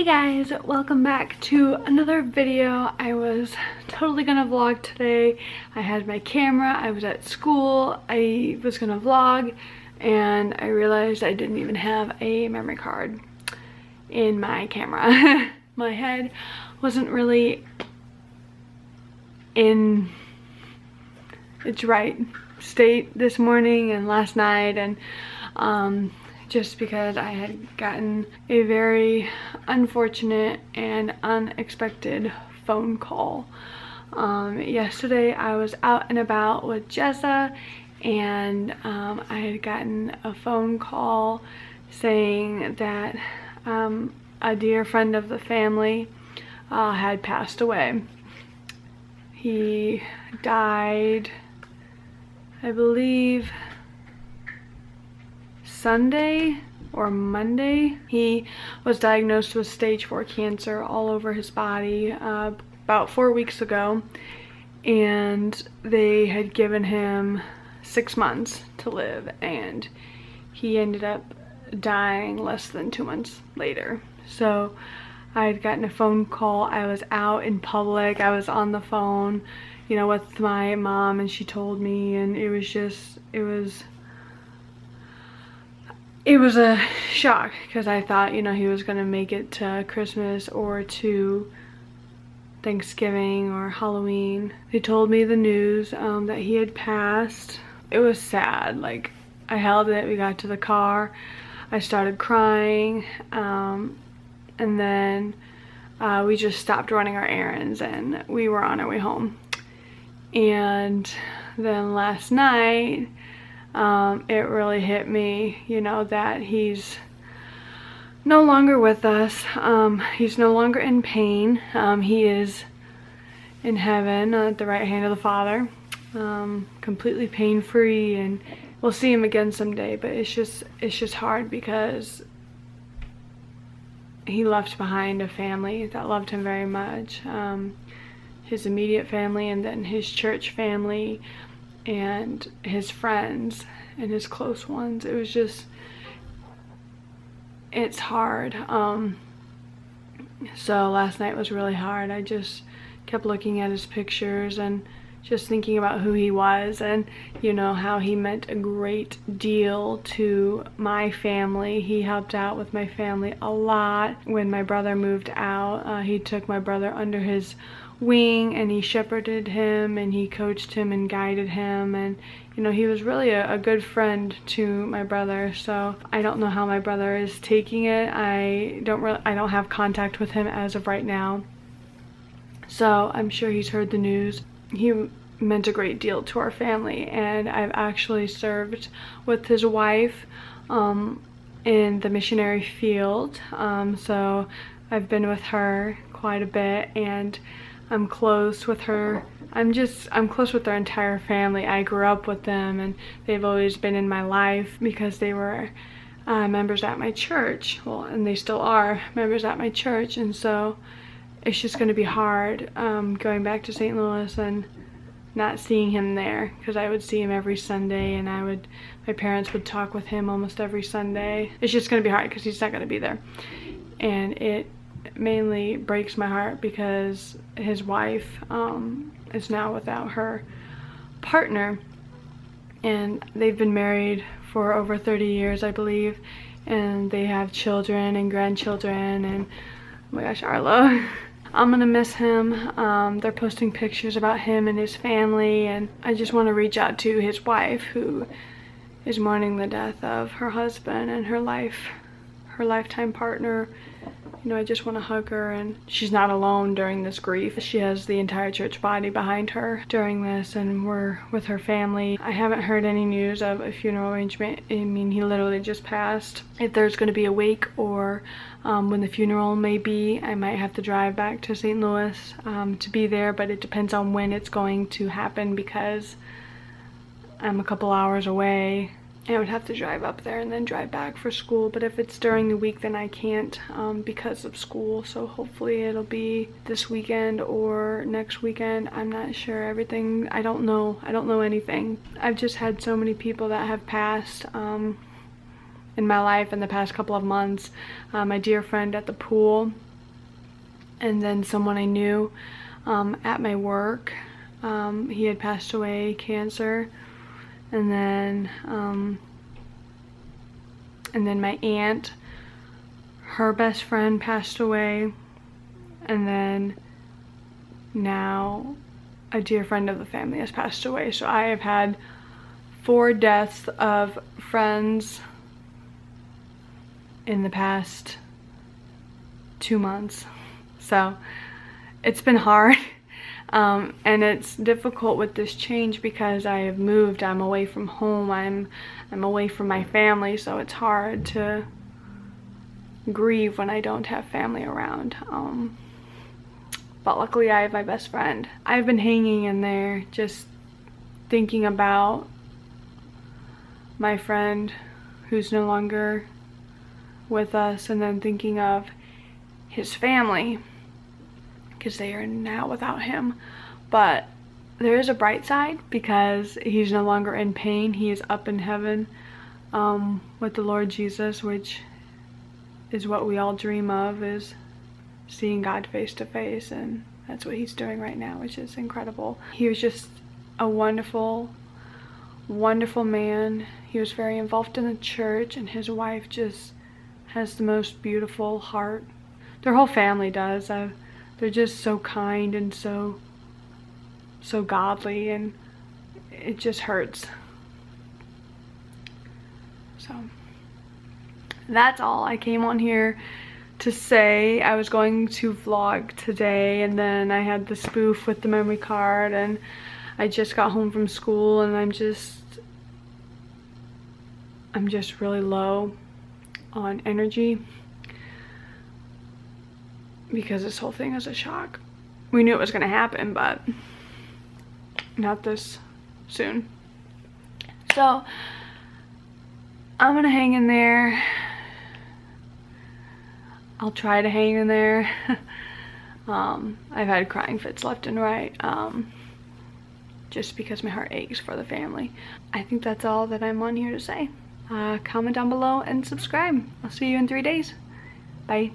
Hey guys, welcome back to another video. I was totally gonna vlog today. I had my camera, I was at school, I was gonna vlog, and I realized I didn't even have a memory card in my camera. My head wasn't really in its right state this morning and last night, and just because I had gotten a very unfortunate and unexpected phone call. Yesterday I was out and about with Jessa, and I had gotten a phone call saying that a dear friend of the family had passed away. He died, I believe, Sunday or Monday. He was diagnosed with stage 4 cancer all over his body about 4 weeks ago, and they had given him 6 months to live, and he ended up dying less than 2 months later. So I had gotten a phone call. I was out in public, I was on the phone, you know, with my mom, and she told me, and it was a shock, because I thought, you know, he was gonna make it to Christmas or to Thanksgiving or Halloween. They told me the news that he had passed. It was sad. Like, I held it, we got to the car, I started crying, and then we just stopped running our errands and we were on our way home. And then last night, it really hit me, you know, that he's no longer with us. He's no longer in pain. He is in heaven at the right hand of the Father, completely pain-free, and we'll see him again someday. But it's just hard, because he left behind a family that loved him very much, his immediate family, and then his church family, and his friends and his close ones. It was just, it's hard. So last night was really hard. I just kept looking at his pictures and just thinking about who he was, and you know, how he meant a great deal to my family. He helped out with my family a lot. When my brother moved out, he took my brother under his wing, and he shepherded him, and he coached him and guided him, and you know, he was really a good friend to my brother. So I don't know how my brother is taking it. I don't have contact with him as of right now, so I'm sure he's heard the news. He meant a great deal to our family, and I've actually served with his wife in the missionary field, so I've been with her quite a bit, and I'm close with her. I'm close with their entire family. I grew up with them, and they've always been in my life because they were members at my church. Well, and they still are members at my church, and so it's just going to be hard going back to St. Louis and not seeing him there, because I would see him every Sunday, and my parents would talk with him almost every Sunday. It's just going to be hard because he's not going to be there, and it mainly breaks my heart because his wife is now without her partner, and they've been married for over 30 years, I believe, and they have children and grandchildren, and oh my gosh, Arlo. I'm gonna miss him. They're posting pictures about him and his family, and I just want to reach out to his wife, who is mourning the death of her husband and her lifetime partner. You know, I just want to hug her, and she's not alone during this grief. She has the entire church body behind her during this, and we're with her family. I haven't heard any news of a funeral arrangement. I mean, he literally just passed. If there's going to be a wake, or when the funeral may be, I might have to drive back to St. Louis to be there, but it depends on when it's going to happen, because I'm a couple hours away. I would have to drive up there and then drive back for school, but if it's during the week, then I can't because of school. So hopefully it'll be this weekend or next weekend. I'm not sure. Everything, I don't know anything. I've just had so many people that have passed in my life in the past couple of months. My dear friend at the pool and then someone I knew at my work. He had passed away, cancer, and then my aunt, her best friend passed away, and then now a dear friend of the family has passed away. So I have had 4 deaths of friends in the past 2 months. So it's been hard. And it's difficult with this change because I have moved. I'm away from home. I'm away from my family, so it's hard to grieve when I don't have family around. But luckily I have my best friend. I've been hanging in there, just thinking about my friend who's no longer with us, and then thinking of his family, because they are now without him. But there is a bright side, because he's no longer in pain. He is up in heaven with the Lord Jesus, which is what we all dream of, is seeing God face to face, and that's what he's doing right now, which is incredible. He was just a wonderful, wonderful man. He was very involved in the church, and his wife just has the most beautiful heart. Their whole family does. They're just so kind and so godly, and it just hurts. So that's all I came on here to say. I was going to vlog today, and then I had the spoof with the memory card, and I just got home from school, and I'm just really low on energy because this whole thing is a shock. We knew it was going to happen, but not this soon. So I'm gonna hang in there. I'll try to hang in there. I've had crying fits left and right, just because my heart aches for the family. I think that's all that I'm on here to say. Comment down below and subscribe. I'll see you in 3 days. Bye.